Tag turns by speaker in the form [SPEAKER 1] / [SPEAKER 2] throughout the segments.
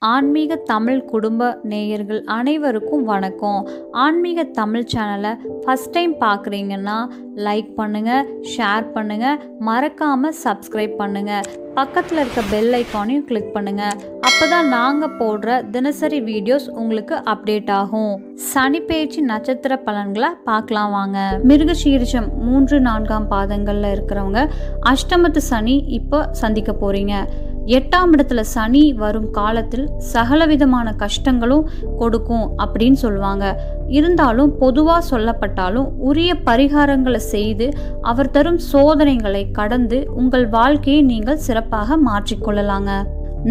[SPEAKER 1] ஆன்மீக தமிழ் குடும்ப நேயர்கள் அனைவருக்கும் வணக்கம். ஆன்மீக தமிழ் சேனலை ஃபஸ்ட் டைம் பார்க்குறீங்கன்னா லைக் பண்ணுங்கள், ஷேர் பண்ணுங்கள், மறக்காமல் சப்ஸ்கிரைப் பண்ணுங்கள். பக்கத்தில் இருக்க பெல் ஐக்கானையும் கிளிக் பண்ணுங்கள். அப்போ தான் நாங்கள் போடுற தினசரி வீடியோஸ் உங்களுக்கு அப்டேட் ஆகும். சனி பெயர்ச்சி நட்சத்திர பலன்களை பார்க்கலாம் வாங்க. மிருகசீரிஷம் 3-4 பாதங்களில் இருக்கிறவங்க அஷ்டமத்து சனி இப்போ சந்திக்க போகிறீங்க. 8ஆம் இடத்துல சனி வரும் காலத்தில் சகலவிதமான கஷ்டங்களும் கொடுக்கும் அப்படின்னு சொல்லுவாங்க. இருந்தாலும் பொதுவாக சொல்லப்பட்டாலும் உரிய பரிகாரங்களை செய்து அவர் தரும் சோதனைகளை கடந்து உங்கள் வாழ்க்கையை நீங்கள் சிறப்பாக மாற்றிக்கொள்ளலாங்க.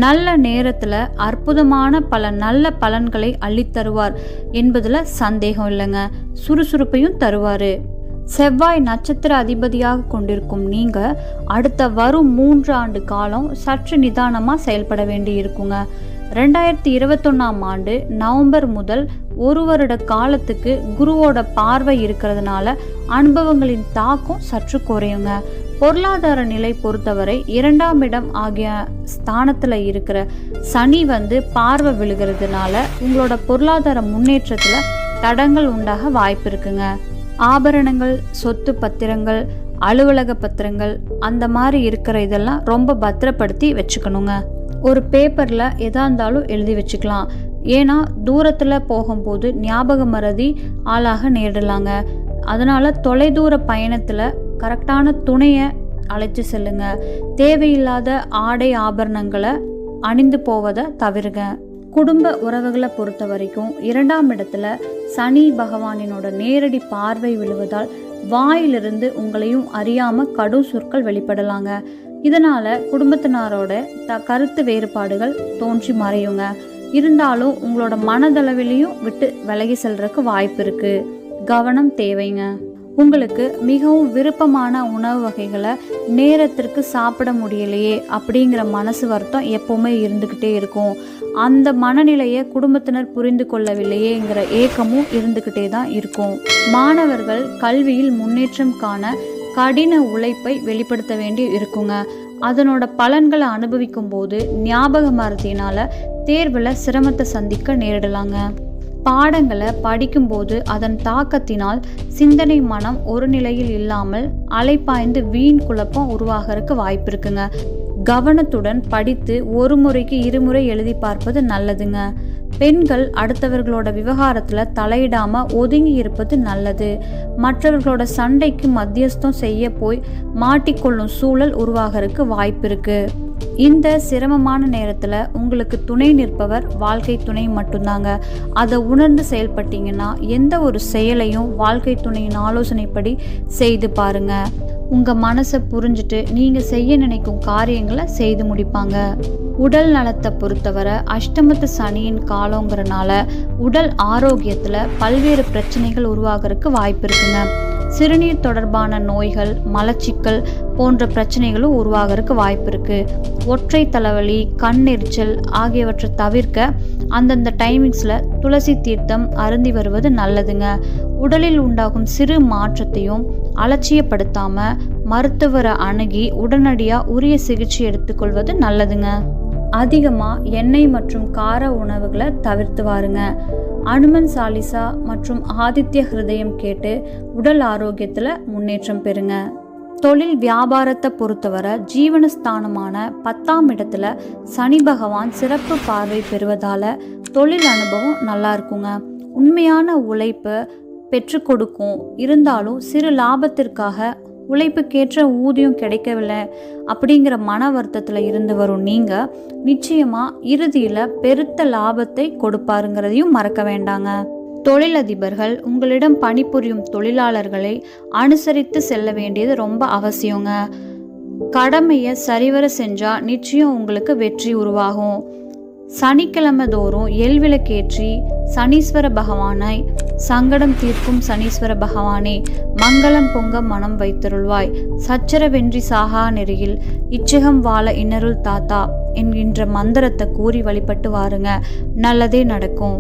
[SPEAKER 1] நல்ல நேரத்தில் அற்புதமான பல நல்ல பலன்களை அள்ளித்தருவார் என்பதில் சந்தேகம் இல்லைங்க. சுறுசுறுப்பையும் தருவார். செவ்வாய் நட்சத்திர அதிபதியாக கொண்டிருக்கும் நீங்க அடுத்த வரும் 3 ஆண்டு காலம் சற்று நிதானமாக செயல்பட வேண்டி இருக்குங்க. 2021ஆம் ஆண்டு நவம்பர் முதல் 1 வருட காலத்துக்கு குருவோட பார்வை இருக்கிறதுனால அனுபவங்களின் தாக்கம் சற்று குறையுங்க. பொருளாதார நிலை பொறுத்தவரை 2ஆம் இடம் ஆகிய ஸ்தானத்தில் இருக்கிற சனி பார்வை விழுகிறதுனால உங்களோட பொருளாதார முன்னேற்றத்தில் தடங்கள் உண்டாக வாய்ப்பு இருக்குங்க. ஆபரணங்கள், சொத்து பத்திரங்கள், அலுவலக பத்திரங்கள் அந்த மாதிரி இருக்கிற இதெல்லாம் ரொம்ப பத்திரப்படுத்தி வச்சுக்கணுங்க. ஒரு பேப்பரில் எதா இருந்தாலும் எழுதி வச்சுக்கலாம். ஏன்னா தூரத்தில் போகும்போது ஞாபக மறதி ஆளாக நேரிடலாங்க. அதனால் தொலைதூர பயணத்தில் கரெக்டான துணையை அழைச்சி செல்லுங்க. தேவையில்லாத ஆடை ஆபரணங்களை அணிந்து போவதை தவிருங்க. குடும்ப உறவுகளை பொறுத்த வரைக்கும் 2ஆம் இடத்துல சனி பகவானினோட நேரடி பார்வை விழுவதால் வாயிலிருந்து உங்களையும் அறியாம கடும் சொற்கள் வெளிப்படலாங்க. இதனால குடும்பத்தினரோட கருத்து வேறுபாடுகள் தோன்றி மறையுங்க. இருந்தாலும் உங்களோட மனதளவிலையும் விட்டு விலகி செல்றதுக்கு வாய்ப்பு இருக்கு. கவனம் தேவைங்க. உங்களுக்கு மிகவும் விருப்பமான உணவு வகைகளை நேரத்திற்கு சாப்பிட முடியலையே அப்படிங்கிற மனசு வருத்தம் எப்பவுமே இருந்துக்கிட்டே இருக்கும். அந்த மனநிலையை குடும்பத்தினர் புரிந்து கொள்ளவில்லையேங்கிற ஏக்கமும் இருந்துக்கிட்டே தான் இருக்கும். மாணவர்கள் கல்வியில் முன்னேற்றம் காண கடின உழைப்பை வெளிப்படுத்த வேண்டி இருக்குங்க. அதனோட பலன்களை அனுபவிக்கும் போது ஞாபக மறதியினால தேர்வில் சிரமத்தை சந்திக்க நேரிடலாங்க. பாடங்களை படிக்கும்போது அதன் தாக்கத்தினால் சிந்தனை மனம் ஒரு நிலையில் இல்லாமல் அலைப்பாய்ந்து வீண் குழப்பம் உருவாகிறதுக்கு வாய்ப்பு இருக்குங்க. கவனத்துடன் படித்து ஒரு முறைக்கு 2 முறை எழுதி பார்ப்பது நல்லதுங்க. பெண்கள் அடுத்தவர்களோட விவகாரத்தில் தலையிடாம ஒதுங்கி இருப்பது நல்லது. மற்றவர்களோட சண்டைக்கு மத்தியஸ்தம் செய்ய போய் மாட்டிக்கொள்ளும் சூழல் உருவாகிறதுக்கு வாய்ப்பு இருக்கு. இந்த சிரமமான நேரத்தில் உங்களுக்கு துணை நிற்பவர் வாழ்க்கை துணை மட்டும்தாங்க. அதை உணர்ந்து செயல்பட்டீங்கன்னா எந்த ஒரு செயலையும் வாழ்க்கை துணையின் ஆலோசனைப்படி செய்து பாருங்க. உங்கள் மனசை புரிஞ்சுட்டு நீங்கள் செய்ய நினைக்கும் காரியங்களை செய்து முடிப்பாங்க. உடல் நலத்தை பொறுத்தவரை அஷ்டமத்து சனியின் காலங்கிறனால உடல் ஆரோக்கியத்தில் பல்வேறு பிரச்சனைகள் உருவாகிறதுக்கு வாய்ப்பு இருக்குங்க. சிறுநீர் தொடர்பான நோய்கள், மலச்சிக்கல் போன்ற பிரச்சனைகளும் உருவாகிறதுக்கு வாய்ப்பு இருக்கு. ஒற்றை தலைவலி, கண் எரிச்சல் ஆகியவற்றை தவிர்க்க அந்தந்த டைமிங்ஸில் துளசி தீர்த்தம் அருந்தி வருவது நல்லதுங்க. உடலில் உண்டாகும் சிறு மாற்றத்தையும் அலட்சியப்படுத்தாம மருத்துவரை அணுகி உடனடியாக உரிய சிகிச்சை எடுத்துக்கொள்வது நல்லதுங்க. அதிகமாக எண்ணெய் மற்றும் கார உணவுகளை தவிர்த்து வாருங்க. அனுமன் சாலிசா மற்றும் ஆதித்ய ஹிருதயம் கேட்டு உடல் ஆரோக்கியத்தில் முன்னேற்றம் பெறுங்க. தொழில் வியாபாரத்தை பொறுத்தவரை ஜீவனஸ்தானமான 10ஆம் இடத்துல சனி பகவான் சிறப்பு பார்வை பெறுவதால தொழில் அனுபவம் நல்லா இருக்குங்க. உண்மையான உழைப்பு பெற்று கொடுக்கும். இருந்தாலும் சிறு லாபத்திற்காக உழைப்புக்கேற்ற ஊதியம் கிடைக்கவில்லை அப்படிங்கிற மன வருத்தத்தில் இருந்து வரும் நீங்கள் நிச்சயமாக இறுதியில் பெருத்த லாபத்தை கொடுப்பாருங்கிறதையும் மறக்க வேண்டாங்க. தொழிலதிபர்கள் உங்களிடம் பணிபுரியும் தொழிலாளர்களை அனுசரித்து செல்ல வேண்டியது ரொம்ப அவசியங்க. கடமையை சரிவர செஞ்சால் நிச்சயம் உங்களுக்கு வெற்றி உருவாகும். சனிக்கிழமை தோறும் எல்விளக்கேற்றி சனீஸ்வர பகவானை சங்கடம் தீர்க்கும் சனீஸ்வர பகவானே மங்களம் பொங்க மனம் வைத்தருள்வாய், சச்சரவென்றி சாகா நெறியில் இச்சகம் வாழ இன்னருள் தாத்தா என்கின்ற மந்திரத்தை கூறி வழிபட்டு வாருங்க. நல்லதே நடக்கும்.